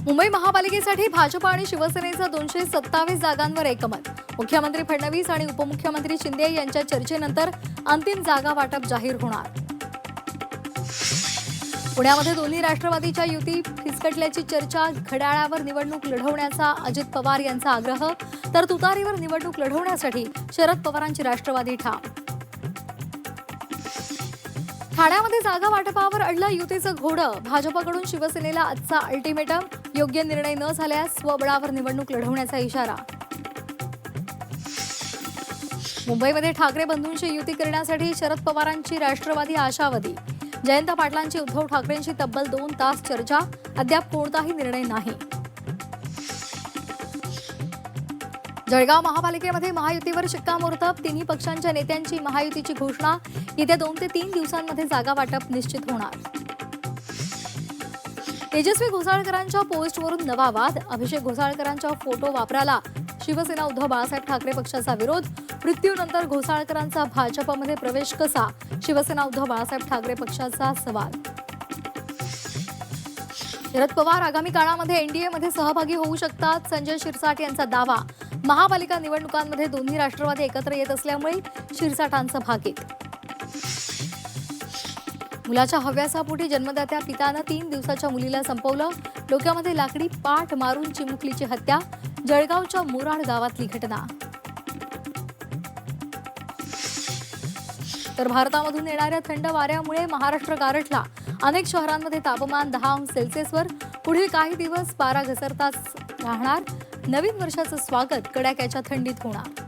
मुंबई महापालिकेसाठी भाजप आणि शिवसेनेचं 227 जागांवर एकमत. मुख्यमंत्री फडणवीस आणि उपमुख्यमंत्री शिंदे यांच्या चर्चेनंतर अंतिम जागा वाटप जाहीर होणार. पुण्यामध्ये दोन्ही राष्ट्रवादीच्या युती फिसकटल्याची चर्चा. घड्याळावर निवडणूक लढवण्याचा अजित पवार यांचा आग्रह, तर तुतारीवर निवडणूक लढवण्यासाठी शरद पवारांची राष्ट्रवादी ठाम. ठाण्यामध्ये जागा वाटपावर अडलं युतीचं घोडं. भाजपकडून शिवसेनेला आजचा अल्टिमेटम. योग्य निर्णय न झाल्यास स्वबळावर निवडणूक लढवण्याचा इशारा. मुंबईमध्ये ठाकरे बंधूंची युती करण्यासाठी शरद पवारांची राष्ट्रवादी आशावादी. जयंत पाटलांची उद्धव ठाकरेंशी तब्बल 2 तास चर्चा. अद्याप कोणताही निर्णय नाही. जळगाव महापालिकेमध्ये महायुतीवर शिक्कामोर्तब. तिन्ही पक्षांच्या नेत्यांची महायुतीची घोषणा. येत्या 2 ते 3 दिवसांमध्ये जागा वाटप निश्चित होणार. तेजस्वी घोसाळकरांच्या पोस्टवरून नवा वाद. अभिषेक घोसाळकरांच्या फोटो वापराला शिवसेना उद्धव बाळासाहेब ठाकरे पक्षाचा विरोध. मृत्यूनंतर घोसाळकरांचा भाजपमध्ये प्रवेश कसा? शिवसेना उद्धव बाळासाहेब ठाकरे पक्षाचा सवाल. शरद पवार आगामी काळामध्ये एनडीएमध्ये सहभागी होऊ शकतात. संजय शिरसाट यांचा दावा. महापालिका निवडणुकांमध्ये दोन्ही राष्ट्रवादी एकत्र येत असल्यामुळे शिरसाटांचं भाकीत. मुलाच्या हव्यासापोटी जन्मदात्या पितानं 3 दिवसाच्या मुलीला संपवलं. डोक्यामध्ये लाकडी पाठ मारून चिमुकलीची हत्या. जळगावच्या मोराड गावातली घटना. तर भारतामधून येणाऱ्या थंड वाऱ्यामुळे महाराष्ट्र गारठला. अनेक शहरांमध्ये तापमान 10 अंश सेल्सिअसवर. पुढील काही दिवस पारा घसरताच राहणार. नवीन वर्षाचं स्वागत कडाक्याच्या थंडीत होणार.